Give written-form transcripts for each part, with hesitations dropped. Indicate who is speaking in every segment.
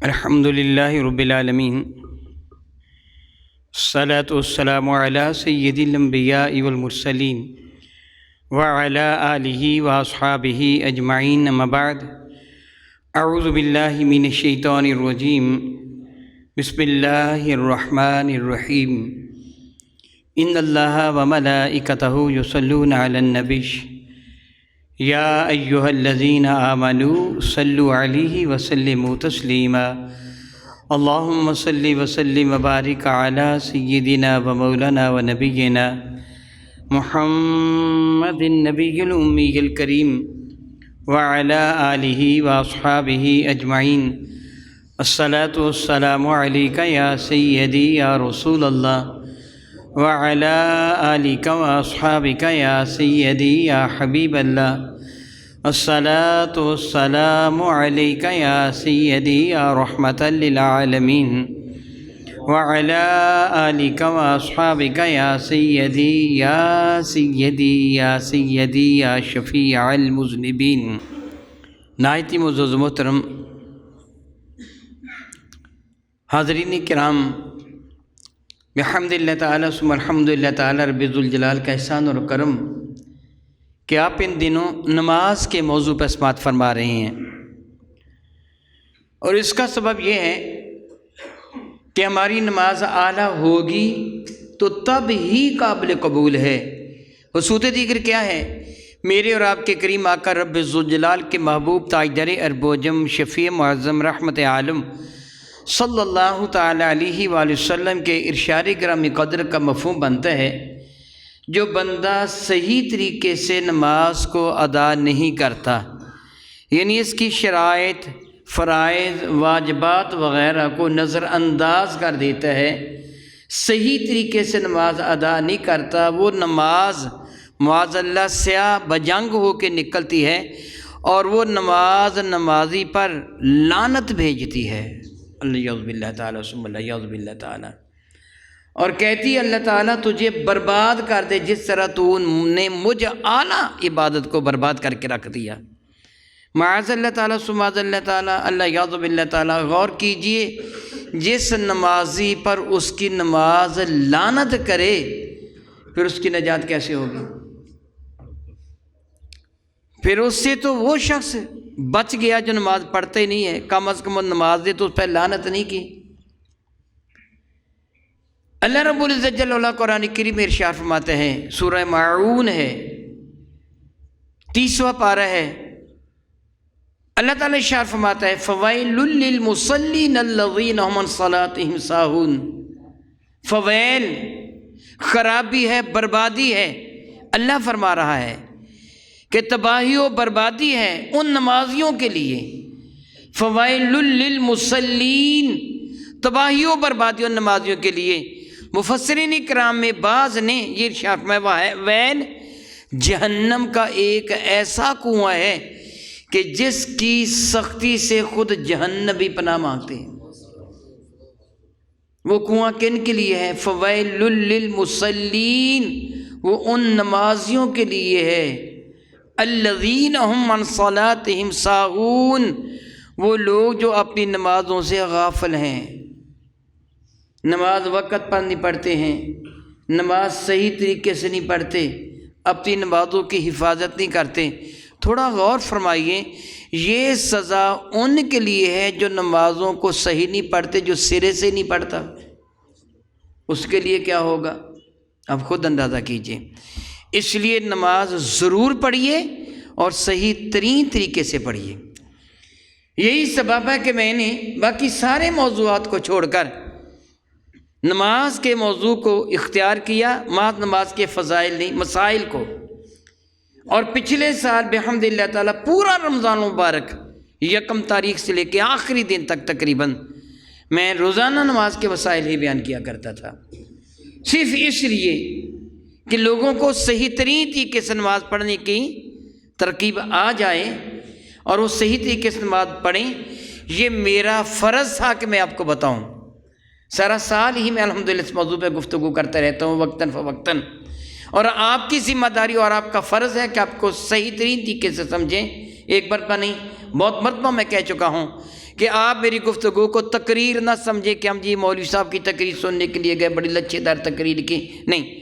Speaker 1: الحمد للہ رب العالمین، الصلاۃ والسلام علی سید الانبیاء والمرسلین وعلی آلہ واصحابہ اجمعین، اما بعد، اعوذ باللہ من الشیطان الرجیم، بسم اللہ الرحمن الرحیم۔ ان اللہ وملائکتہ یصلون علی النبی یا ایہا الذین آمنوا صلوا علیہ وسلموا تسلیما۔ اللہم صلی وسلم وبارک علی سیدنا و مولانا و نبینا محمد النبی الامی الکریم وعلی آلہ واصحابہ اجمعین۔ الصلاۃ والسلام علیک یا سیدی یا رسول اللہ وعلی آلک واصحابک یا سیدی یا حبیب اللہ۔ الصلاۃ والسلام علیک یا سیدی یا رحمۃ للعالمین وعلی آلک واصحابک یا سیدی یا سیدی یا سیدی یا شفیع المذنبین۔ نہایت معزز محترم حاضرین کرام، بحمد اللہ تعالیٰ ثم الحمد للہ تعالیٰ رب ذوالجلال کا احسان اور کرم کہ آپ ان دنوں نماز کے موضوع پر سماعت فرما رہے ہیں، اور اس کا سبب یہ ہے کہ ہماری نماز اعلیٰ ہوگی تو تب ہی قابل قبول ہے۔ وصوت دیگر کیا ہے؟ میرے اور آپ کے کریم آقا رب ذوالجلال کے محبوب تاجدار ارب و عجم شفیع معظم رحمت عالم صلی اللہ تعالیٰ علیہ وآلہ وسلم کے ارشاد گرامی قدر کا مفہوم بنتا ہے، جو بندہ صحیح طریقے سے نماز کو ادا نہیں کرتا، یعنی اس کی شرائط، فرائض، واجبات وغیرہ کو نظر انداز کر دیتا ہے، صحیح طریقے سے نماز ادا نہیں کرتا، وہ نماز معاذ اللہ سیاہ بجنگ ہو کے نکلتی ہے، اور وہ نماز نمازی پر لعنت بھیجتی ہے، الیاذ باللہ تعالیٰ ثم الیاذ باللہ تعالیٰ، اور کہتی ہے اللہ تعالیٰ تجھے برباد کر دے جس طرح تو نے مجھ اعلیٰ عبادت کو برباد کر کے رکھ دیا۔ معاذ اللہ تعالیٰ ثم معاذ اللہ تعالیٰ، الیاذ باللہ تعالیٰ۔ غور کیجئے، جس نمازی پر اس کی نماز لعنت کرے پھر اس کی نجات کیسے ہوگی؟ پھر اس سے تو وہ شخص بچ گیا جو نماز پڑھتا ہی نہیں ہے، کم از کم نماز دے تو اس پہ لعنت نہیں کی۔ اللہ رب العزت جل وعلا قرآن کریم میں ارشاد فرماتے ہیں، سورہ ماعون ہے، 30واں پارہ ہے، اللہ تعالیٰ ارشاد فرماتا ہے فویل للمصلین الذین هم عن صلاتهم ساہون۔ فویل، خرابی ہے، بربادی ہے۔ اللہ فرما رہا ہے کہ تباہی و بربادی ہے ان نمازیوں کے لیے۔ فویل للمصلین، تباہی و بربادی ان نمازیوں کے لیے۔ مفسرین کرام میں بعض نے یہ ارشاد فرمایا ہے ویل جہنم کا ایک ایسا کنواں ہے کہ جس کی سختی سے خود جہنمی پناہ مانگتے ہیں۔ وہ کنواں کن کے لیے ہے؟ فویل للمصلین، وہ ان نمازیوں کے لیے ہے، الذین هم عن صلاتهم ساہون، وہ لوگ جو اپنی نمازوں سے غافل ہیں، نماز وقت پر نہیں پڑھتے ہیں، نماز صحیح طریقے سے نہیں پڑھتے، اپنی نمازوں کی حفاظت نہیں کرتے۔ تھوڑا غور فرمائیے، یہ سزا ان کے لیے ہے جو نمازوں کو صحیح نہیں پڑھتے، جو سرے سے نہیں پڑھتا، اس کے لیے کیا ہوگا آپ خود اندازہ کیجئے۔ اس لیے نماز ضرور پڑھیے اور صحیح ترین طریقے سے پڑھیے۔ یہی سبب ہے کہ میں نے باقی سارے موضوعات کو چھوڑ کر نماز کے موضوع کو اختیار کیا، محض نماز کے فضائل نہیں، مسائل کو۔ اور پچھلے سال بحمد اللہ تعالیٰ پورا رمضان مبارک 1 تاریخ سے لے کے آخری دن تک تقریباً میں روزانہ نماز کے مسائل ہی بیان کیا کرتا تھا، صرف اس لیے کہ لوگوں کو صحیح ترین طریقے سے نماز پڑھنے کی ترکیب آ جائے اور وہ صحیح طریقے سے نماز پڑھیں۔ یہ میرا فرض تھا کہ میں آپ کو بتاؤں۔ سارا سال ہی میں الحمدللہ اس موضوع پہ گفتگو کرتا رہتا ہوں وقتاً فوقتاً، اور آپ کی ذمہ داری اور آپ کا فرض ہے کہ آپ کو صحیح ترین طریقے سے سمجھیں۔ ایک مرتبہ نہیں، بہت مرتبہ میں کہہ چکا ہوں کہ آپ میری گفتگو کو تقریر نہ سمجھیں کہ ہم جی مولوی صاحب کی تقریر سننے کے لیے گئے، بڑی لچھے دار تقریر کی، نہیں،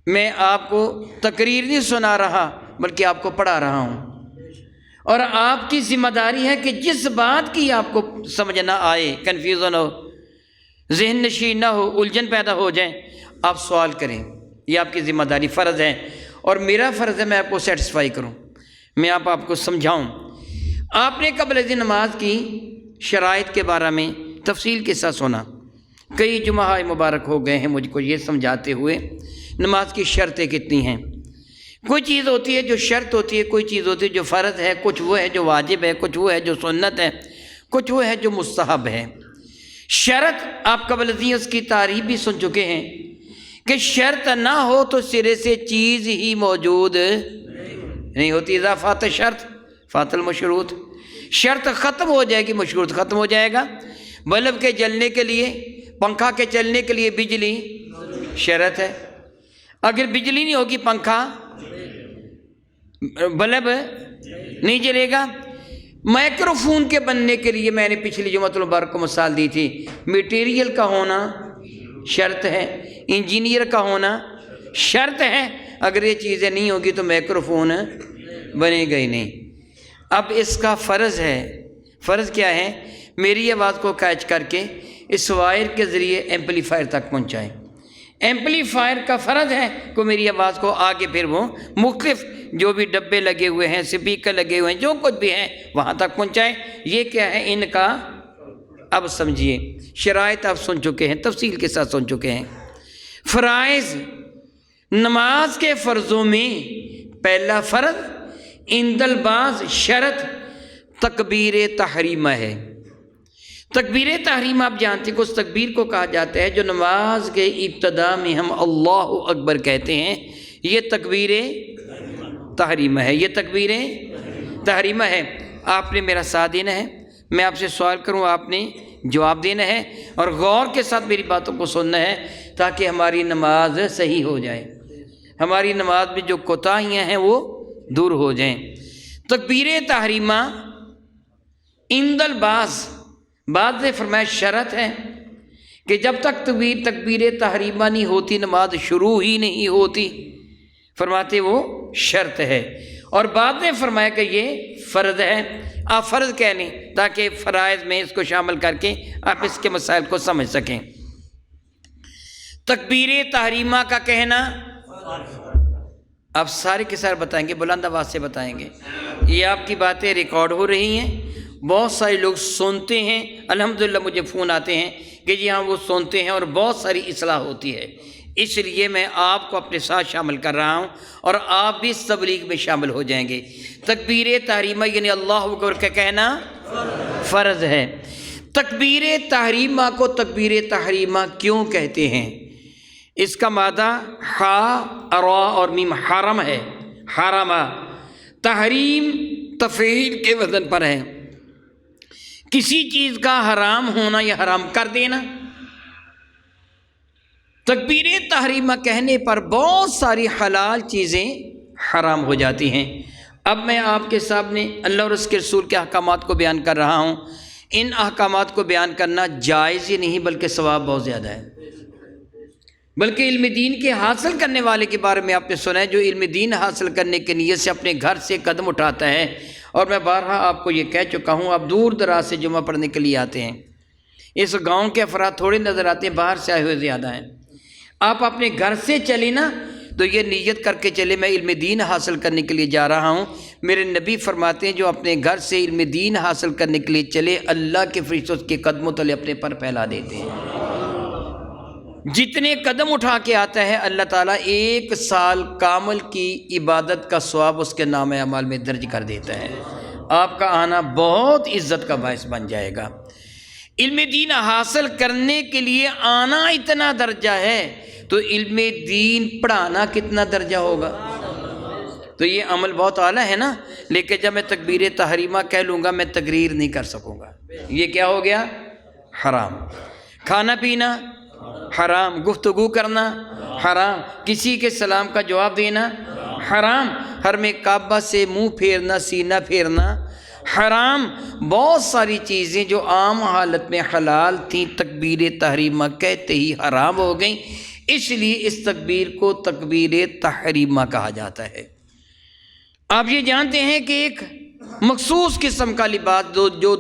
Speaker 1: میں آپ کو تقریر نہیں سنا رہا بلکہ آپ کو پڑھا رہا ہوں، اور آپ کی ذمہ داری ہے کہ جس بات کی آپ کو سمجھ نہ آئے، کنفیوژن ہو، ذہن نشین نہ ہو، الجھن پیدا ہو جائیں، آپ سوال کریں، یہ آپ کی ذمہ داری، فرض ہے، اور میرا فرض ہے میں آپ کو سیٹسفائی کروں، میں آپ کو سمجھاؤں۔ آپ نے قبل ازیں نماز کی شرائط کے بارے میں تفصیل کے ساتھ سنا، کئی جمعہ مبارک ہو گئے ہیں مجھ کو یہ سمجھاتے ہوئے نماز کی شرطیں کتنی ہیں۔ کوئی چیز ہوتی ہے جو شرط ہوتی ہے، کوئی چیز ہوتی ہے جو فرض ہے، کچھ وہ ہے جو واجب ہے، کچھ وہ ہے جو سنت ہے، کچھ وہ ہے جو مستحب ہے۔ شرط آپ قبل ازیں اس کی تعریف بھی سن چکے ہیں کہ شرط نہ ہو تو سرے سے چیز ہی موجود نہیں ہوتی، اذا فات شرط فات المشروط، شرط ختم ہو جائے گی مشروط ختم ہو جائے گا۔ بلب کے جلنے کے لیے، پنکھا کے چلنے کے لیے بجلی شرط ہے، اگر بجلی نہیں ہوگی پنکھا بلب نہیں جلے گا۔ مائکرو فون کے بننے کے لیے میں نے پچھلی جمعہ المبارک کو مثال دی تھی، میٹیریل کا ہونا شرط ہے، انجینئر کا ہونا شرط ہے، اگر یہ چیزیں نہیں ہوگی تو مائکرو فون بنے گا ہی نہیں۔ اب اس کا فرض ہے، فرض کیا ہے؟ میری آواز کو کیچ کر کے اس وائر کے ذریعے ایمپلیفائر تک پہنچائیں۔ ایمپلیفائر کا فرض ہے کہ میری آواز کو آگے پھر وہ مختلف جو بھی ڈبے لگے ہوئے ہیں، سپیکر لگے ہوئے ہیں، جو کچھ بھی ہیں وہاں تک پہنچائیں۔ یہ کیا ہے ان کا؟ اب سمجھیے، شرائط آپ سن چکے ہیں، تفصیل کے ساتھ سن چکے ہیں۔ فرائض، نماز کے فرضوں میں پہلا فرض عند البعض شرط تکبیر تحریمہ ہے۔ تکبیر تحریم آپ جانتے ہیں کہ اس تکبیر کو کہا جاتا ہے جو نماز کے ابتدا میں ہم اللہ اکبر کہتے ہیں، یہ تکبیر تحریمہ ہے، یہ تکبیر تحریمہ ہے۔ آپ نے میرا ساتھ دینا ہے، میں آپ سے سوال کروں، آپ نے جواب دینا ہے، اور غور کے ساتھ میری باتوں کو سننا ہے تاکہ ہماری نماز صحیح ہو جائے، ہماری نماز میں جو کوتاہیاں ہیں وہ دور ہو جائیں۔ تکبیر تحریمہ عند البعض، بعض نے فرمایا شرط ہے کہ جب تک تکبیر تحریمہ نہیں ہوتی نماز شروع ہی نہیں ہوتی، فرماتے وہ شرط ہے، اور بعد نے فرمایا کہ یہ فرض ہے۔ آپ فرض کہہ لیں تاکہ فرائض میں اس کو شامل کر کے آپ اس کے مسائل کو سمجھ سکیں۔ تکبیر تحریمہ کا کہنا آپ سارے کے سارے بتائیں گے، بلند آواز سے بتائیں گے، یہ آپ کی باتیں ریکارڈ ہو رہی ہیں، بہت سارے لوگ سنتے ہیں، الحمدللہ مجھے فون آتے ہیں کہ جی ہاں وہ سنتے ہیں، اور بہت ساری اصلاح ہوتی ہے، اس لیے میں آپ کو اپنے ساتھ شامل کر رہا ہوں اور آپ بھی اس تبلیغ میں شامل ہو جائیں گے۔ تکبیر تحریمہ یعنی اللہ اکبر کا کہنا فرض ہے۔ تکبیر تحریمہ کو تکبیر تحریمہ کیوں کہتے ہیں؟ اس کا مادہ حا، را اور میم حرم ہے، حرمہ، تحریم تفعیل کے وزن پر ہے، کسی چیز کا حرام ہونا یا حرام کر دینا۔ تکبیر تحریمہ کہنے پر بہت ساری حلال چیزیں حرام ہو جاتی ہیں۔ اب میں آپ کے سامنے اللہ اور اس کے رسول کے احکامات کو بیان کر رہا ہوں۔ ان احکامات کو بیان کرنا جائز ہی نہیں بلکہ ثواب بہت زیادہ ہے، بلکہ علم دین کے حاصل کرنے والے کے بارے میں آپ نے سنا ہے، جو علم دین حاصل کرنے کی نیت سے اپنے گھر سے قدم اٹھاتا ہے، اور میں بارہا آپ کو یہ کہہ چکا ہوں، آپ دور دراز سے جمعہ پڑھنے کے لیے آتے ہیں، اس گاؤں کے افراد تھوڑے نظر آتے ہیں، باہر سے آئے ہوئے زیادہ ہیں۔ آپ اپنے گھر سے چلیں نا تو یہ نیت کر کے چلے میں علم دین حاصل کرنے کے لیے جا رہا ہوں۔ میرے نبی فرماتے ہیں جو اپنے گھر سے علم دین حاصل کرنے کے لیے چلے، اللہ کے فرشتوں کے قدموں تلے اپنے پر پھیلا دیتے ہیں۔ جتنے قدم اٹھا کے آتا ہے اللہ تعالیٰ 1 سال کامل کی عبادت کا ثواب اس کے نام اعمال میں درج کر دیتا ہے۔ آپ کا آنا بہت عزت کا باعث بن جائے گا۔ علم دین حاصل کرنے کے لیے آنا اتنا درجہ ہے تو علم دین پڑھانا کتنا درجہ ہوگا؟ تو یہ عمل بہت اعلیٰ ہے نا، لیکن جب میں تکبیر تحریمہ کہہ لوں گا میں تقریر نہیں کر سکوں گا، یہ کیا ہو گیا؟ حرام۔ کھانا پینا حرام، گفتگو کرنا حرام، کسی کے سلام کا جواب دینا حرام، حرم کعبہ سے منہ پھیرنا، سینہ پھیرنا حرام بہت ساری چیزیں جو عام حالت میں حلال تھیں تکبیر تحریمہ کہتے ہی حرام ہو گئیں، اس لیے اس تکبیر کو تکبیر تحریمہ کہا جاتا ہے۔ آپ یہ جانتے ہیں کہ ایک مخصوص قسم کا لباس جو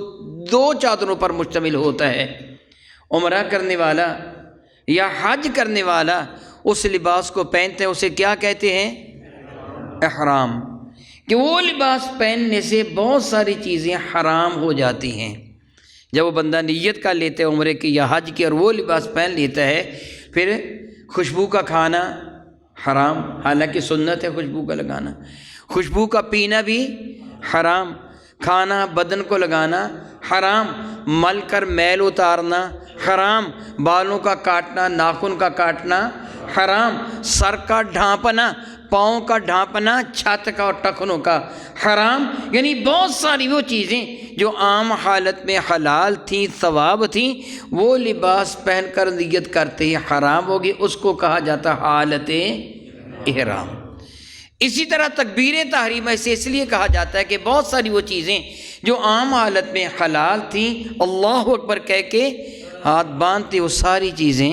Speaker 1: دو چادروں پر مشتمل ہوتا ہے، عمرہ کرنے والا یا حج کرنے والا اس لباس کو پہنتے ہیں، اسے کیا کہتے ہیں؟ احرام۔ کہ وہ لباس پہننے سے بہت ساری چیزیں حرام ہو جاتی ہیں۔ جب وہ بندہ نیت کر لیتے ہیں عمرے کی یا حج کی اور وہ لباس پہن لیتا ہے، پھر خوشبو کا کھانا حرام، حالانکہ سنت ہے خوشبو کا لگانا، خوشبو کا پینا بھی حرام، کھانا بدن کو لگانا حرام، مل کر میل اتارنا حرام، بالوں کا کاٹنا، ناخن کا کاٹنا حرام، سر کا ڈھانپنا، پاؤں کا ڈھانپنا، چھت کا اور ٹخنوں کا حرام۔ یعنی بہت ساری وہ چیزیں جو عام حالت میں حلال تھیں، ثواب تھیں، وہ لباس پہن کر نیت کرتے ہی حرام ہوگی، اس کو کہا جاتا حالت احرام۔ اسی طرح تکبیر تحریمہ سے اس لیے کہا جاتا ہے کہ بہت ساری وہ چیزیں جو عام حالت میں حلال تھیں، اللہ اکبر کہہ کے ہاتھ باندھتے وہ ساری چیزیں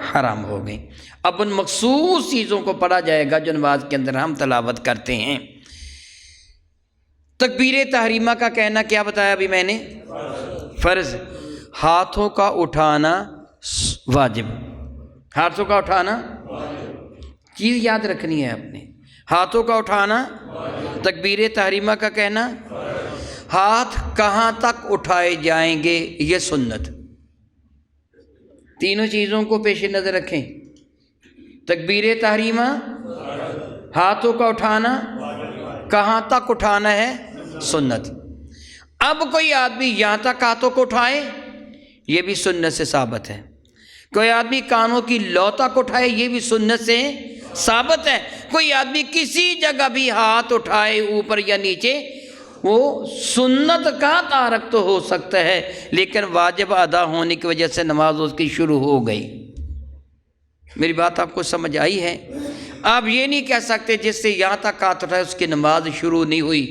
Speaker 1: حرام ہو گئیں۔ اب ان مخصوص چیزوں کو پڑھا جائے گا جو نماز کے اندر ہم تلاوت کرتے ہیں۔ تکبیر تحریمہ کا کہنا کیا بتایا ابھی میں نے؟ فرض۔ ہاتھوں کا اٹھانا واجب، ہاتھوں کا اٹھانا چیز یاد رکھنی ہے اپنے، ہاتھوں کا اٹھانا تکبیر تحریمہ کا کہنا، ہاتھ کہاں تک اٹھائے جائیں گے یہ سنت۔ تینوں چیزوں کو پیش نظر رکھیں، تکبیر تحریمہ، ہاتھوں کا اٹھانا، کہاں تک اٹھانا ہے سنت۔ اب کوئی آدمی یہاں تک ہاتھوں کو اٹھائے یہ بھی سنت سے ثابت ہے، کوئی آدمی کانوں کی لو تک اٹھائے یہ بھی سنت سے ثابت ہے، کوئی آدمی کسی جگہ بھی ہاتھ اٹھائے اوپر یا نیچے وہ سنت کا تارک تو ہو سکتا ہے، لیکن واجب ادا ہونے کی وجہ سے نماز اس کی شروع ہو گئی۔ میری بات آپ کو سمجھ آئی ہے؟ آپ یہ نہیں کہہ سکتے جس سے یہاں تک ہاتھ اٹھائے اس کی نماز شروع نہیں ہوئی،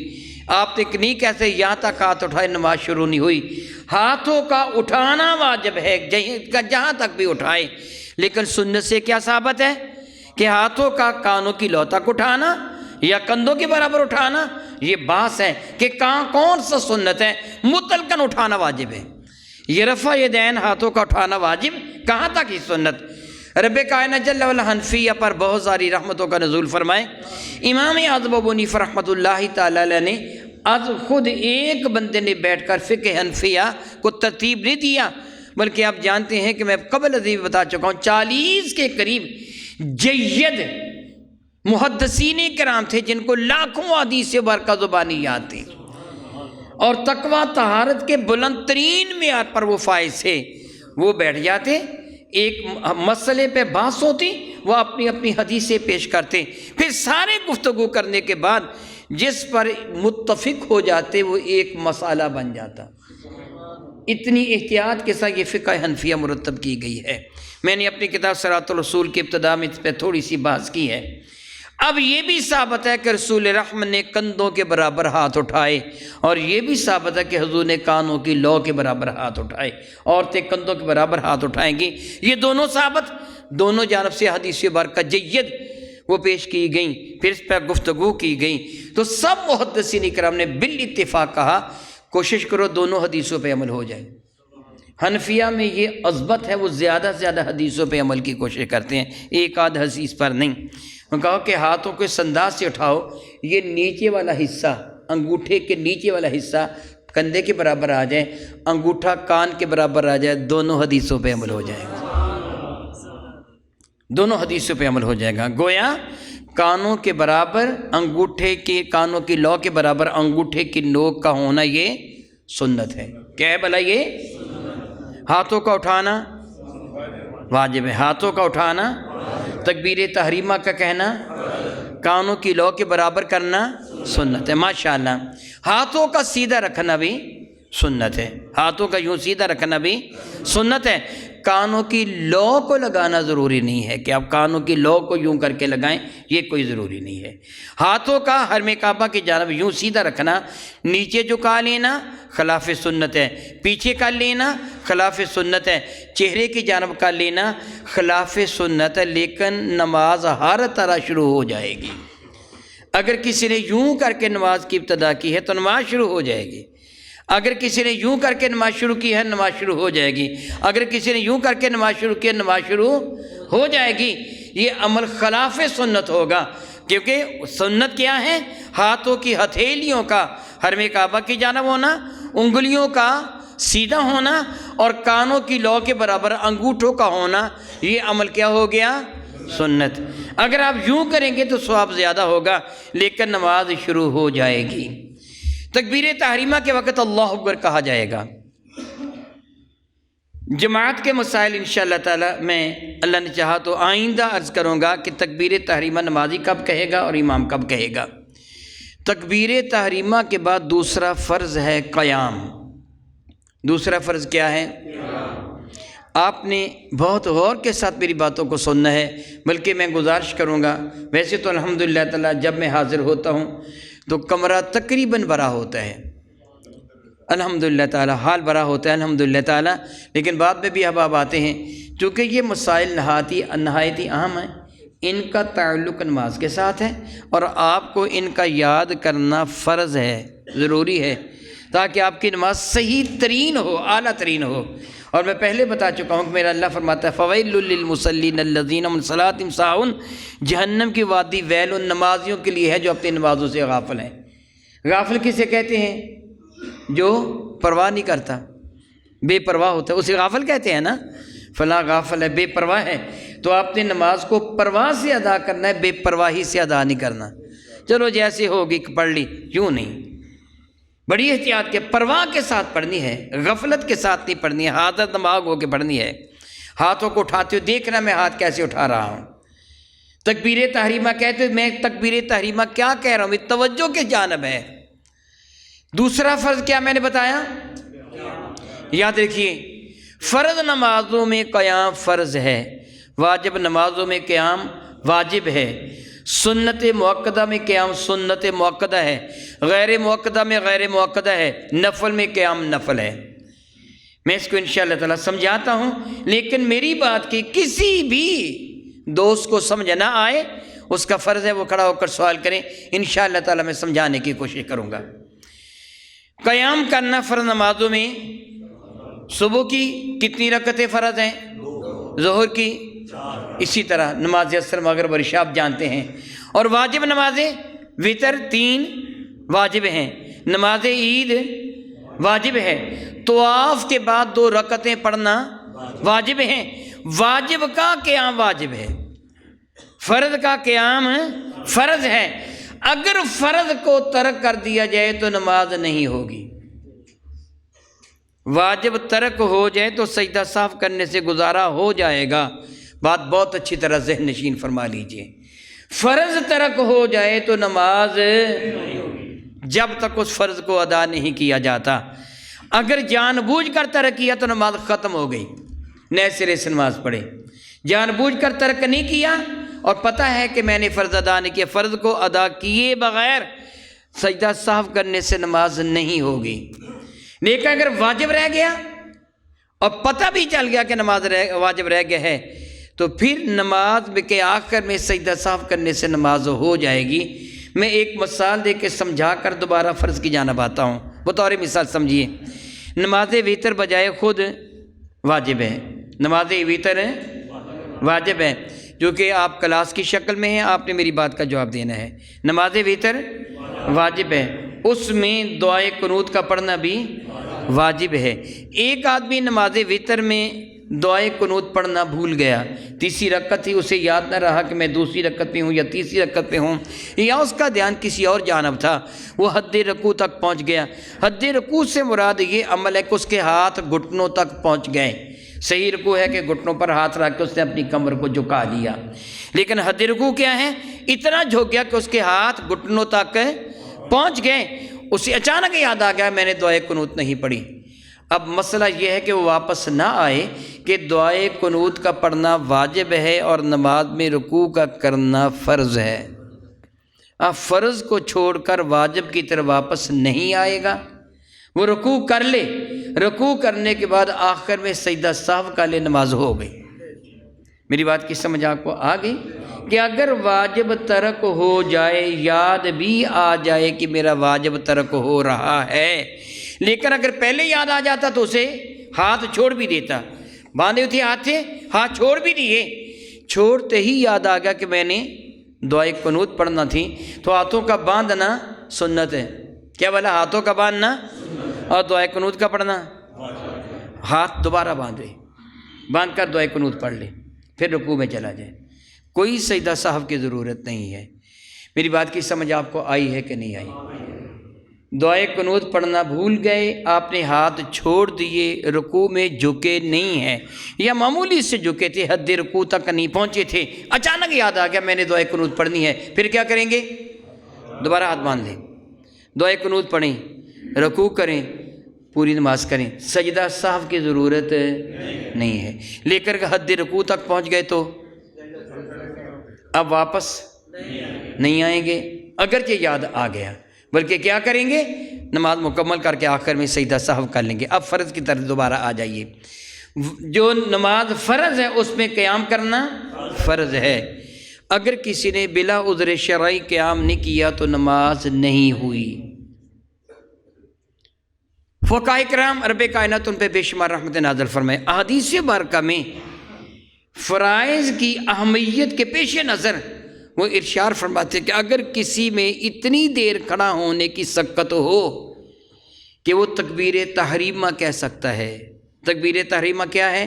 Speaker 1: آپ نہیں کہتے یہاں تک ہاتھ اٹھائے نماز شروع نہیں ہوئی۔ ہاتھوں کا اٹھانا واجب ہے جہاں تک بھی اٹھائے، لیکن سنت سے کیا ثابت ہے کہ ہاتھوں کا کانوں کی لو تک اٹھانا یا کندھوں کے برابر اٹھانا، یہ بحث ہے کہ کون سا سنت ہے، مطلقاً اٹھانا واجب ہے۔ یہ رفع یدین ہاتھوں کا اٹھانا واجب، کہاں تک ہی سنت۔ رب کائنات جل وعلا حنفیہ پر بہت ساری رحمتوں کا نزول فرمائے۔ امام اعظم ابو حنیفہ رحمۃ اللہ تعالی علیہ نے آج خود ایک بندے نے بیٹھ کر فقہ حنفیہ کو ترتیب نہیں دیا، بلکہ آپ جانتے ہیں کہ میں قبل ازیں بتا چکا ہوں 40 کے قریب جید محدثین کرام تھے جن کو لاکھوں حدیث برکہ زبانی یاد تھی، اور تقویٰ طہارت کے بلند ترین معیار پر وہ فائز تھے۔ وہ بیٹھ جاتے، ایک مسئلے پہ بحث ہوتی، وہ اپنی اپنی حدیثیں پیش کرتے، پھر سارے گفتگو کرنے کے بعد جس پر متفق ہو جاتے وہ ایک مسئلہ بن جاتا۔ اتنی احتیاط کے ساتھ یہ فقہ حنفیہ مرتب کی گئی ہے۔ میں نے اپنی کتاب صراط الرسول کی ابتدا میں اس پہ تھوڑی سی بحث کی ہے۔ اب یہ بھی ثابت ہے کہ رسول رحم نے کندھوں کے برابر ہاتھ اٹھائے، اور یہ بھی ثابت ہے کہ حضور نے کانوں کی لو کے برابر ہاتھ اٹھائے، عورتیں کندھوں کے برابر ہاتھ اٹھائیں گی، یہ دونوں ثابت، دونوں جانب سے حدیث برکہ جید وہ پیش کی گئیں، پھر اس پہ گفتگو کی گئی۔ تو سب محدثین کرام نے بالاتفاق کہا کوشش کرو دونوں حدیثوں پہ عمل ہو جائے۔ حنفیہ میں یہ عظمت ہے، وہ زیادہ سے زیادہ حدیثوں پہ عمل کی کوشش کرتے ہیں، ایک آدھ حدیث پر نہیں۔ انہوں نے کہا کہ ہاتھوں کو اس انداز سے اٹھاؤ، یہ نیچے والا حصہ، انگوٹھے کے نیچے والا حصہ کندھے کے برابر آ جائے، انگوٹھا کان کے برابر آ جائے، دونوں حدیثوں پہ عمل ہو جائے گا، دونوں حدیثوں پہ عمل ہو جائے گا۔ گویا کانوں کے برابر انگوٹھے کے، کانوں کی لو کے برابر انگوٹھے کی نوک کا ہونا یہ سنت ہے۔ کیا ہے بھلا یہ؟ ہاتھوں کا اٹھانا واجب ہے، ہاتھوں کا اٹھانا، تکبیر تحریمہ کا کہنا، کانوں کی لو کے برابر کرنا سنت ہے۔ ماشاءاللہ ہاتھوں کا سیدھا رکھنا بھی سنت ہے، ہاتھوں کا یوں سیدھا رکھنا بھی سنت ہے۔ کانوں کی لو کو لگانا ضروری نہیں ہے کہ آپ کانوں کی لو کو یوں کر کے لگائیں، یہ کوئی ضروری نہیں ہے۔ ہاتھوں کا حرم کعبہ کی جانب یوں سیدھا رکھنا، نیچے جھکا لینا خلاف سنت ہے، پیچھے کر لینا خلاف سنت ہے، چہرے کی جانب کر لینا خلاف سنت ہے، لیکن نماز ہر طرح شروع ہو جائے گی۔ اگر کسی نے یوں کر کے نماز کی ابتدا کی ہے تو نماز شروع ہو جائے گی، اگر کسی نے یوں کر کے نماز شروع کی ہے نماز شروع ہو جائے گی، اگر کسی نے یوں کر کے نماز شروع کی ہے نماز شروع ہو جائے گی۔ یہ عمل خلاف سنت ہوگا، کیونکہ سنت کیا ہے؟ ہاتھوں کی ہتھیلیوں کا حرم کعبہ کی جانب ہونا، انگلیوں کا سیدھا ہونا اور کانوں کی لو کے برابر انگوٹھوں کا ہونا، یہ عمل کیا ہو گیا؟ سنت۔ اگر آپ یوں کریں گے تو ثواب زیادہ ہوگا، لیکن نماز شروع ہو جائے گی۔ تکبیر تحریمہ کے وقت اللہ اکبر کہا جائے گا۔ جماعت کے مسائل انشاءاللہ تعالی میں اللہ نے چاہا تو آئندہ عرض کروں گا کہ تکبیر تحریمہ نمازی کب کہے گا اور امام کب کہے گا۔ تکبیر تحریمہ کے بعد دوسرا فرض ہے قیام۔ دوسرا فرض کیا ہے؟ آپ نے بہت غور کے ساتھ میری باتوں کو سننا ہے، بلکہ میں گزارش کروں گا، ویسے تو الحمدللہ تعالی جب میں حاضر ہوتا ہوں تو کمرہ تقریباً بھرا ہوتا ہے، الحمدللہ تعالی حال بھرا ہوتا ہے الحمدللہ تعالی، لیکن بعد میں بھی احباب آتے ہیں، چونکہ یہ مسائل نہایت ہی اہم ہیں، ان کا تعلق نماز کے ساتھ ہے اور آپ کو ان کا یاد کرنا فرض ہے، ضروری ہے، تاکہ آپ کی نماز صحیح ترین ہو، اعلیٰ ترین ہو۔ اور میں پہلے بتا چکا ہوں کہ میرا اللہ فرماتا ہے فویل للمصلین الذین هم عن صلاتهم ساہون، جہنم کی وادی ویل ان نمازیوں کے لیے ہے جو اپنی نمازوں سے غافل ہیں۔ غافل کسے کہتے ہیں؟ جو پرواہ نہیں کرتا، بے پرواہ ہوتا ہے، اسے غافل کہتے ہیں نا، فلاں غافل ہے، بے پرواہ ہے۔ تو آپ نے نماز کو پرواہ سے ادا کرنا ہے، بے پرواہی سے ادا نہیں کرنا، چلو جیسے ہوگی پڑھ لی، یوں نہیں، بڑی احتیاط کے پرواہ کے ساتھ پڑھنی ہے، غفلت کے ساتھ نہیں پڑھنی ہے، حاضر دماغ ہو کے پڑھنی ہے۔ ہاتھوں کو اٹھاتے ہو دیکھنا میں ہاتھ کیسے اٹھا رہا ہوں۔ تکبیر تحریمہ کہتے ہو میں تکبیر تحریمہ کیا کہہ رہا ہوں، یہ توجہ کے جانب ہے۔ دوسرا فرض کیا میں نے بتایا؟ یاد رکھیے، فرض نمازوں میں قیام فرض ہے، واجب نمازوں میں قیام واجب ہے، سنت مؤکدہ میں قیام سنت مؤکدہ ہے، غیر مؤکدہ میں غیر مؤکدہ ہے، نفل میں قیام نفل ہے۔ میں اس کو انشاءاللہ تعالی سمجھاتا ہوں، لیکن میری بات کی کسی بھی دوست کو سمجھ نہ آئے، اس کا فرض ہے وہ کھڑا ہو کر سوال کریں، انشاءاللہ تعالی میں سمجھانے کی کوشش کروں گا۔ قیام کرنا فرض نمازوں میں صبح کی کتنی رکعتیں فرض ہیں؟ ظہر کی، اسی طرح نماز عصر مغرب اور عشاء آپ جانتے ہیں، اور واجب نمازیں وتر 3 واجب ہیں، نماز عید واجب ہے، طواف کے بعد 2 رکعتیں پڑھنا واجب ہیں۔ واجب کا قیام واجب ہے، فرض کا قیام فرض ہے۔ اگر فرض کو ترک کر دیا جائے تو نماز نہیں ہوگی، واجب ترک ہو جائے تو سجدہ صاف کرنے سے گزارا ہو جائے گا، بات بہت اچھی طرح ذہن نشین فرما لیجئے۔ فرض ترک ہو جائے تو نماز جب تک اس فرض کو ادا نہیں کیا جاتا، اگر جان بوجھ کر ترک کیا تو نماز ختم ہو گئی، نئے سرے سے نماز پڑھے۔ جان بوجھ کر ترک نہیں کیا اور پتہ ہے کہ میں نے فرض ادا نہیں کیا، فرض کو ادا کیے بغیر سجدہ صاف کرنے سے نماز نہیں ہوگی۔ لیکن اگر واجب رہ گیا اور پتہ بھی چل گیا کہ نماز واجب رہ گیا ہے تو پھر نماز کے آخر میں سجدہ صاف کرنے سے نماز ہو جائے گی۔ میں ایک مثال دے کے سمجھا کر دوبارہ فرض کی جانب آتا ہوں، بطور مثال سمجھیے۔ نماز وتر بجائے خود واجب ہے، نماز وتر واجب ہے، جو کہ آپ کلاس کی شکل میں ہیں، آپ نے میری بات کا جواب دینا ہے۔ نماز وتر واجب ہے، اس میں دعائے قنوت کا پڑھنا بھی واجب ہے۔ ایک آدمی نماز وتر میں دعائے قنوت پڑھنا بھول گیا، تیسری رکعت تھی، اسے یاد نہ رہا کہ میں دوسری رکعت پہ ہوں یا تیسری رکعت پہ ہوں، یا اس کا دھیان کسی اور جانب تھا، وہ حد رکوع تک پہنچ گیا۔ حد رکوع سے مراد یہ عمل ہے کہ اس کے ہاتھ گھٹنوں تک پہنچ گئے۔ صحیح رکوع ہے کہ گھٹنوں پر ہاتھ رکھ کے اس نے اپنی کمر کو جھکا لیا، لیکن حد رکوع کیا ہے؟ اتنا جھک گیا کہ اس کے ہاتھ گھٹنوں تک پہنچ گئے، اسے اچانک یاد آ گیا میں نے دعائے قنوت نہیں پڑھی۔ اب مسئلہ یہ ہے کہ وہ واپس نہ آئے کہ دعائے قنوت کا پڑھنا واجب ہے اور نماز میں رکوع کا کرنا فرض ہے۔ اب فرض کو چھوڑ کر واجب کی طرف واپس نہیں آئے گا، وہ رکوع کر لے، رکوع کرنے کے بعد آخر میں سجدہ سہو کا لے، نماز ہو گئی۔ میری بات کی سمجھ آپ کو آ گئی کہ اگر واجب ترک ہو جائے، یاد بھی آ جائے کہ میرا واجب ترک ہو رہا ہے، لیکن اگر پہلے یاد آ جاتا تو اسے ہاتھ چھوڑ بھی دیتا، باندھے ہوئے ہاتھ تھے، ہاتھ چھوڑ بھی دیے، چھوڑتے ہی یاد آ گیا کہ میں نے دعائے قنوت پڑھنا تھی، تو ہاتھوں کا باندھنا سنت ہے۔ کیا بولا؟ ہاتھوں کا باندھنا اور دعائے قنوت کا پڑھنا، ہاتھ دوبارہ باندھ کر دعائے قنوت پڑھ لے، پھر رکوع میں چلا جائے، کوئی سجدہ سہو کی ضرورت نہیں ہے۔ میری بات کی سمجھ آپ کو آئی ہے کہ نہیں آئی؟ دعائے قنوت پڑھنا بھول گئے، آپ نے ہاتھ چھوڑ دیے، رکوع میں جھکے نہیں ہیں یا معمولی سے جھکے تھے، حد رکوع تک نہیں پہنچے تھے، اچانک یاد آ گیا میں نے دعائے قنوت پڑھنی ہے، پھر کیا کریں گے؟ دوبارہ ہاتھ باندھ لیں، دعائے قنوت پڑھیں، رکوع کریں، پوری نماز کریں، سجدہ سہو کی ضرورت نہیں ہے۔ لیکن اگر حد رکوع تک پہنچ گئے تو اب واپس نہیں آئیں گے، اگرچہ یاد آ گیا، بلکہ کیا کریں گے؟ نماز مکمل کر کے آخر میں سجدہ سہو کر لیں گے۔ اب فرض کی طرف دوبارہ آ جائیے، جو نماز فرض ہے اس میں قیام کرنا فرض ہے۔ اگر کسی نے بلا عذر شرعی قیام نہیں کیا تو نماز نہیں ہوئی۔ فقہائے کرام رب کائنات ان پہ بے شمار رحمت نازل فرمائے، احادیث مبارکہ میں فرائض کی اہمیت کے پیش نظر وہ ارشاد فرماتے کہ اگر کسی میں اتنی دیر کھڑا ہونے کی سکت ہو کہ وہ تکبیر تحریمہ کہہ سکتا ہے۔ تکبیر تحریمہ کیا ہے؟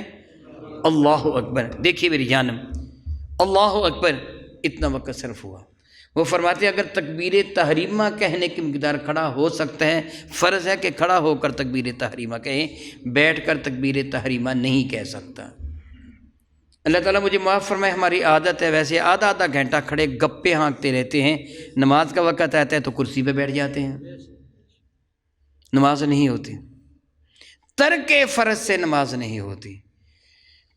Speaker 1: اللہ اکبر۔ دیکھیے میری جانم، اللہ اکبر اتنا وقت صرف ہوا۔ وہ فرماتے ہیں اگر تکبیر تحریمہ کہنے کی مقدار کھڑا ہو سکتا ہے، فرض ہے کہ کھڑا ہو کر تکبیر تحریمہ کہیں، بیٹھ کر تکبیر تحریمہ نہیں کہہ سکتا۔ اللہ تعالیٰ مجھے معاف فرمائے، ہماری عادت ہے ویسے آدھا گھنٹہ کھڑے گپے ہانکتے رہتے ہیں، نماز کا وقت آتا ہے تو کرسی پہ بیٹھ جاتے ہیں، نماز نہیں ہوتی۔ ترک فرض سے نماز نہیں ہوتی۔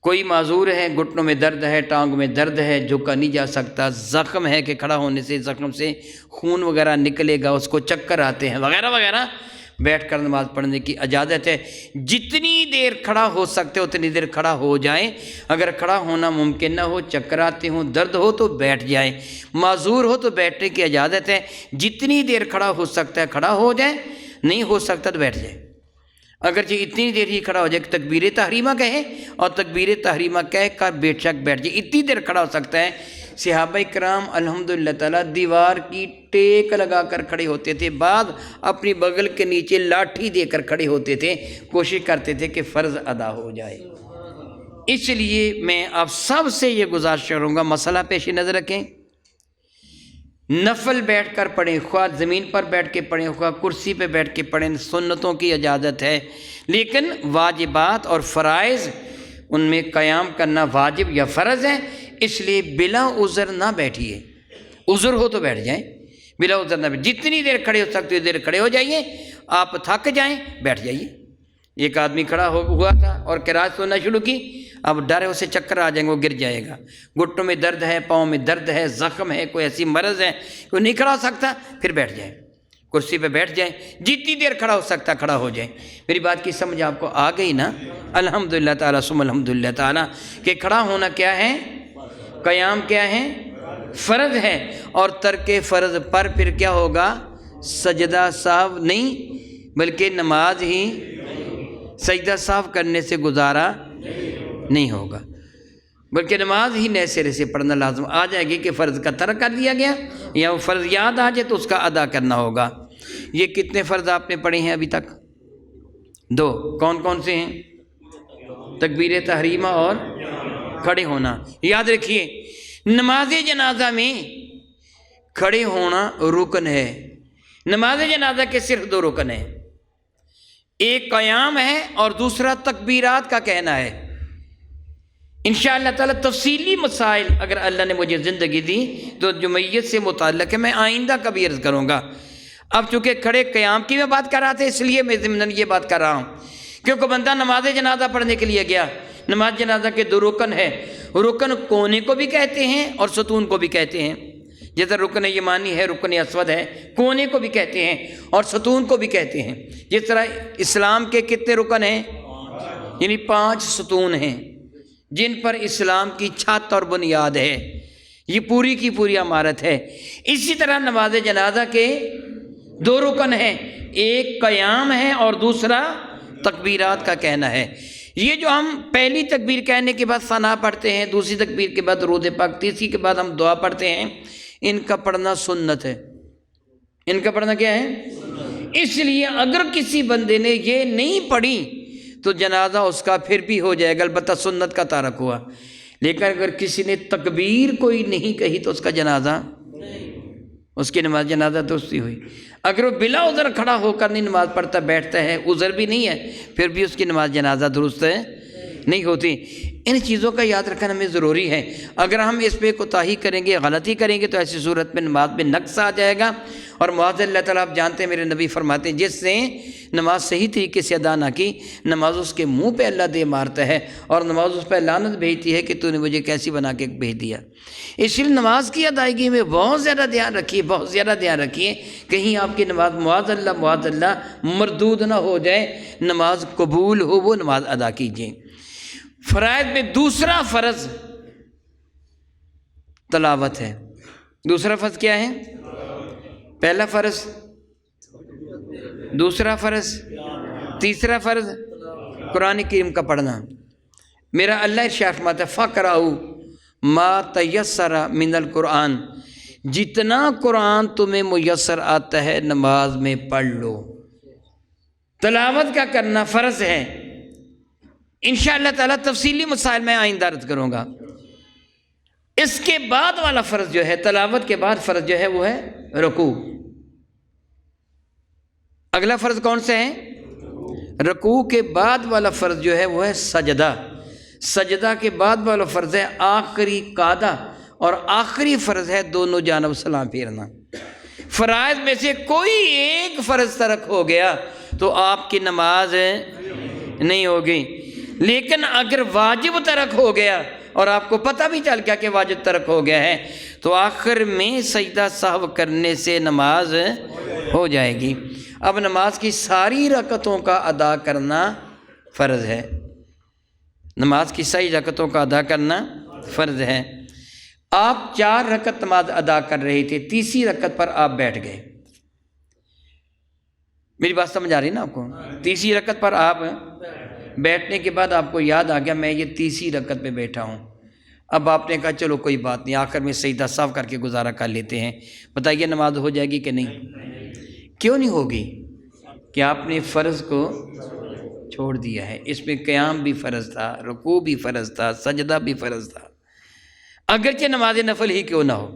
Speaker 1: کوئی معذور ہے، گھٹنوں میں درد ہے، ٹانگوں میں درد ہے، جھکا نہیں جا سکتا، زخم ہے کہ کھڑا ہونے سے زخم سے خون وغیرہ نکلے گا، اس کو چکر آتے ہیں وغیرہ وغیرہ، بیٹھ کر نماز پڑھنے کی اجازت ہے۔ جتنی دیر کھڑا ہو سکتے اتنی دیر کھڑا ہو جائیں، اگر کھڑا ہونا ممکن نہ ہو، چکر آتے ہوں، درد ہو تو بیٹھ جائیں، معذور ہو تو بیٹھنے کی اجازت ہے۔ جتنی دیر کھڑا ہو سکتا ہے کھڑا ہو جائے، نہیں ہو سکتا تو بیٹھ جائے۔ اگرچہ اتنی دیر ہی کھڑا ہو جائے کہ تکبیر تحریمہ کہے اور تکبیر تحریمہ کہہ کر بے شک بیٹھ جائے، اتنی دیر کھڑا ہو سکتا ہے۔ صحابہ کرام الحمدللہ تعالیٰ دیوار کی ٹیک لگا کر کھڑے ہوتے تھے، بعض اپنی بغل کے نیچے لاٹھی دے کر کھڑے ہوتے تھے، کوشش کرتے تھے کہ فرض ادا ہو جائے۔ اس لیے میں آپ سب سے یہ گزارش کروں گا، مسئلہ پیش نظر رکھیں، نفل بیٹھ کر پڑھیں، خواہ زمین پر بیٹھ کے پڑھیں، خواہ کرسی پہ بیٹھ کے پڑھیں، سنتوں کی اجازت ہے، لیکن واجبات اور فرائض ان میں قیام کرنا واجب یا فرض ہے، اس لیے بلا عذر نہ بیٹھیے۔ عذر ہو تو بیٹھ جائیں، بلا عذر نہ بیٹھ، جتنی دیر کھڑے ہو سکتے دیر کھڑے ہو جائیے، آپ تھک جائیں بیٹھ جائیے۔ ایک آدمی کھڑا ہوا تھا اور قرات سننا شروع کی، اب ڈر ہے اسے چکر آ جائیں گے، وہ گر جائے گا، گھٹنوں میں درد ہے، پاؤں میں درد ہے، زخم ہے، کوئی ایسی مرض ہے کہ وہ نہیں کھڑا ہو سکتا، پھر بیٹھ جائیں، کرسی پہ بیٹھ جائیں، جتنی دیر کھڑا ہو سکتا کھڑا ہو جائیں۔ میری بات کی سمجھ آپ کو آ گئی نا؟ الحمدللہ تعالیٰ ثم الحمدللہ تعالیٰ کہ کھڑا ہونا کیا ہے؟ قیام کیا ہے؟ فرض ہے، اور ترک فرض پر پھر کیا ہوگا؟ سجدہ سہو نہیں بلکہ نماز ہی، سجدہ سہو کرنے سے گزارا نہیں ہوگا، بلکہ نماز ہی نئے سرے سے پڑھنا لازم آ جائے گی کہ فرض کا ترک کر دیا گیا، یا وہ فرض یاد آ جائے تو اس کا ادا کرنا ہوگا۔ یہ کتنے فرض آپ نے پڑھے ہیں ابھی تک؟ 2۔ کون کون سے ہیں؟ تکبیر تحریمہ اور کھڑے ہونا۔ یاد رکھیے نماز جنازہ میں کھڑے ہونا رکن ہے۔ نماز جنازہ کے صرف 2 رکن ہیں، ایک قیام ہے اور دوسرا تکبیرات کا کہنا ہے۔ انشاءاللہ تعالی تفصیلی مسائل اگر اللہ نے مجھے زندگی دی تو جو میت سے متعلق ہے میں آئندہ کبھی عرض کروں گا۔ اب چونکہ کھڑے قیام کی میں بات کر رہا تھا اس لیے میں ضمناً یہ بات کر رہا ہوں، کیونکہ بندہ نماز جنازہ پڑھنے کے لیے گیا، نماز جنازہ کے 2 رکن ہے، رکن کونے کو بھی کہتے ہیں اور ستون کو بھی کہتے ہیں، جیسے رکن یمانی ہے، رکن اسود ہے، کونے کو بھی کہتے ہیں اور ستون کو بھی کہتے ہیں۔ جس طرح اسلام کے کتنے رکن ہیں؟ یعنی 5 ستون ہیں جن پر اسلام کی چھت اور بنیاد ہے، یہ پوری کی پوری عمارت ہے۔ اسی طرح نماز جنازہ کے 2 رکن ہیں، ایک قیام ہے اور دوسرا تکبیرات کا کہنا ہے۔ یہ جو ہم پہلی تکبیر کہنے کے بعد ثنا پڑھتے ہیں، دوسری تکبیر کے بعد درود پاک، تیسری کے بعد ہم دعا پڑھتے ہیں، ان کا پڑھنا سنت ہے۔ ان کا پڑھنا کیا ہے؟ اس لیے اگر کسی بندے نے یہ نہیں پڑھی تو جنازہ اس کا پھر بھی ہو جائے گا، البتہ سنت کا تارک ہوا۔ لیکن اگر کسی نے تکبیر کوئی نہیں کہی تو اس کا جنازہ، اس کی نماز جنازہ درستی ہوئی۔ اگر وہ بلا عذر کھڑا ہو کر نہیں نماز پڑھتا بیٹھتا ہے، عذر بھی نہیں ہے، پھر بھی اس کی نماز جنازہ درست نہیں ہوتی۔ ان چیزوں کا یاد رکھنا ہمیں ضروری ہے۔ اگر ہم اس پہ کوتاہی کریں گے، غلطی کریں گے تو ایسی صورت میں نماز میں نقص آ جائے گا۔ اور معاذ اللہ تعالیٰ آپ جانتے ہیں، میرے نبی فرماتے ہیں جس نے نماز صحیح طریقے سے ادا نہ کی، نماز اس کے منہ پہ اللہ دے مارتا ہے اور نماز اس پہ لعنت بھیجتی ہے کہ تو نے مجھے کیسی بنا کے بھیج دیا۔ اس لیے نماز کی ادائیگی میں بہت زیادہ دھیان رکھیے، بہت زیادہ دھیان رکھیے، کہیں آپ کی نماز معاذ اللہ مردود نہ ہو جائے، نماز قبول ہو، وہ نماز ادا کیجیے۔ فرائض میں دوسرا فرض تلاوت ہے۔ دوسرا فرض کیا ہے؟ پہلا فرض، دوسرا فرض، تیسرا فرض قرآن کریم کا پڑھنا۔ میرا اللہ ارشاد فرماتا ہے فَقْرَؤْا مَا تَيَسَّرَ مِنَ الْقُرْآنِ، جتنا قرآن تمہیں میسر آتا ہے نماز میں پڑھ لو۔ تلاوت کا کرنا فرض ہے۔ انشاءاللہ تعالیٰ تفصیلی مسائل میں آئندہ عرض کروں گا۔ اس کے بعد والا فرض جو ہے، تلاوت کے بعد فرض جو ہے وہ ہے رکوع۔ اگلا فرض کون سے ہے؟ رکوع کے بعد والا فرض جو ہے وہ ہے سجدہ۔ سجدہ کے بعد والا فرض ہے آخری قعدہ، اور آخری فرض ہے دونوں جانب سلام پھیرنا۔ فرائض میں سے کوئی ایک فرض ترک ہو گیا تو آپ کی نماز نہیں ہوگی، لیکن اگر واجب ترک ہو گیا اور آپ کو پتہ بھی چل گیا کہ واجب ترک ہو گیا ہے تو آخر میں سجدہ سہو کرنے سے نماز ہو جائے گی۔ اب نماز کی ساری رکعتوں کا ادا کرنا فرض ہے۔ نماز کی ساری رکعتوں کا ادا کرنا فرض ہے۔ آپ 4 رکعت نماز ادا کر رہے تھے، تیسری رکعت پر آپ بیٹھ گئے۔ میری بات سمجھ آ رہی نا آپ کو؟ تیسری رکعت پر آپ بیٹھنے کے بعد آپ کو یاد آ گیا میں یہ تیسری رکعت پہ بیٹھا ہوں۔ اب آپ نے کہا چلو کوئی بات نہیں، آخر میں سجدہ سہو کر کے گزارا کر لیتے ہیں۔ بتائیے نماز ہو جائے گی کہ نہیں؟ کیوں نہیں ہوگی؟ کہ آپ نے فرض کو چھوڑ دیا ہے۔ اس میں قیام بھی فرض تھا، رکوع بھی فرض تھا، سجدہ بھی فرض تھا۔ اگرچہ نماز نفل ہی کیوں نہ ہو،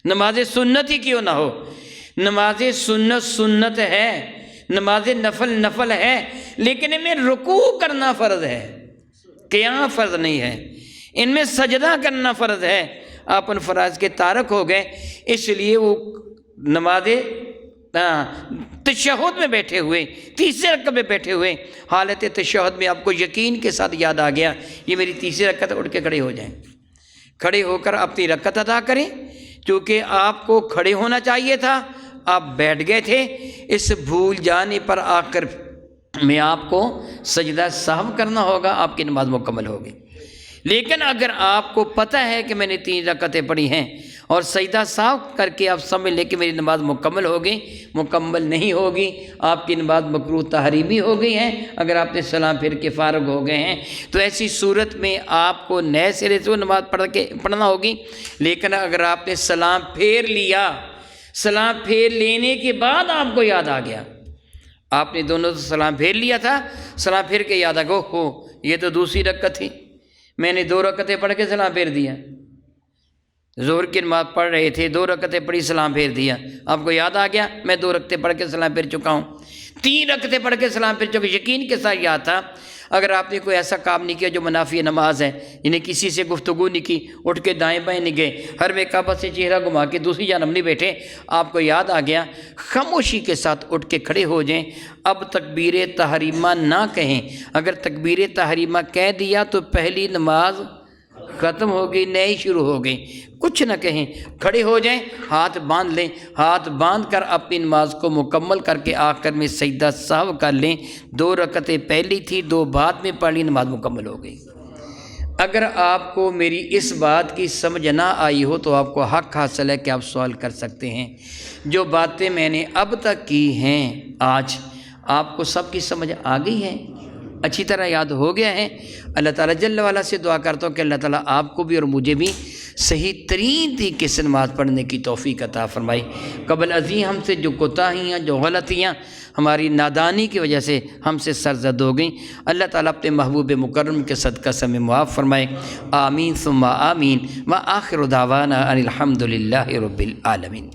Speaker 1: نماز سنت ہی کیوں نہ ہو، نماز سنت سنت ہے، نماز نفل نفل ہے، لیکن ان میں رکوع کرنا فرض ہے، قیام فرض نہیں ہے۔ ان میں سجدہ کرنا فرض ہے۔ آپ ان فرائض کے تارک ہو گئے، اس لیے وہ نماز تشہد میں بیٹھے ہوئے، تیسرے رکعت میں بیٹھے ہوئے، حالت تشہد میں آپ کو یقین کے ساتھ یاد آ گیا یہ میری تیسری رکعت، اٹھ کے کھڑے ہو جائیں، کھڑے ہو کر اپنی رکعت ادا کریں۔ چونکہ آپ کو کھڑے ہونا چاہیے تھا، آپ بیٹھ گئے تھے، اس بھول جانے پر آخر میں آپ کو سجدہ سہو کرنا ہوگا، آپ کی نماز مکمل ہوگی۔ لیکن اگر آپ کو پتہ ہے کہ میں نے 3 رکعتیں پڑھی ہیں اور سجدہ سہو کر کے آپ سمجھ لیں کہ میری نماز مکمل ہوگی، مکمل نہیں ہوگی، آپ کی نماز مکروہ تحریمی ہو گئی ہے۔ اگر آپ نے سلام پھیر کے فارغ ہو گئے ہیں تو ایسی صورت میں آپ کو نئے سرے سے وہ نماز پڑھنا ہوگی۔ لیکن اگر آپ نے سلام پھیر لیا، سلام پھیر لینے کے بعد آپ کو یاد آ گیا، آپ نے دونوں سے سلام پھیر لیا تھا، سلام پھیر کے یاد آ گیا ہو یہ تو دوسری رکعت تھی، میں نے 2 رکعتیں پڑھ کے سلام پھیر دیا۔ ظہر کی نماز پڑھ رہے تھے، 2 رکعتیں پڑھی، سلام پھیر دیا، آپ کو یاد آ گیا میں 2 رکعتیں پڑھ کے سلام پھیر چکا ہوں، 3 رکعتیں پڑھ کے سلام پھیر چکا، یقین کے ساتھ یاد تھا۔ اگر آپ نے کوئی ایسا کام نہیں کیا جو منافی نماز ہے، یعنی کسی سے گفتگو نہیں کی، اٹھ کے دائیں بائیں نہیں گئے، ہر کعبہ سے چہرہ گھما کے دوسری جانب نہیں بیٹھے، آپ کو یاد آ گیا، خاموشی کے ساتھ اٹھ کے کھڑے ہو جائیں، اب تکبیر تحریمہ نہ کہیں۔ اگر تکبیر تحریمہ کہہ دیا تو پہلی نماز ختم ہو گئی، نئی شروع ہو گئی، کچھ نہ کہیں، کھڑے ہو جائیں، ہاتھ باندھ لیں، ہاتھ باندھ کر اپنی نماز کو مکمل کر کے آخر میں سجدہ سہو کر لیں۔ 2 رکعتیں پہلی تھی، 2 بعد میں پڑھ لی، نماز مکمل ہو گئی۔ اگر آپ کو میری اس بات کی سمجھ نہ آئی ہو تو آپ کو حق حاصل ہے کہ آپ سوال کر سکتے ہیں۔ جو باتیں میں نے اب تک کی ہیں آج آپ کو سب کی سمجھ آ گئی ہے، اچھی طرح یاد ہو گیا ہے۔ اللہ تعالیٰ جل وعلا سے دعا کرتا ہوں کہ اللہ تعالیٰ آپ کو بھی اور مجھے بھی صحیح ترین طریقے سے نماز پڑھنے کی توفیق عطا فرمائی۔ قبل ازیں ہم سے جو کوتاہیاں، جو غلطیاں ہماری نادانی کی وجہ سے ہم سے سرزد ہو گئیں، اللہ تعالیٰ اپنے محبوب مکرم کے صدقہ سے ہمیں معاف فرمائے۔ آمین ثم آمین، وآخر دعوانا ان الحمد للہ رب العالمین۔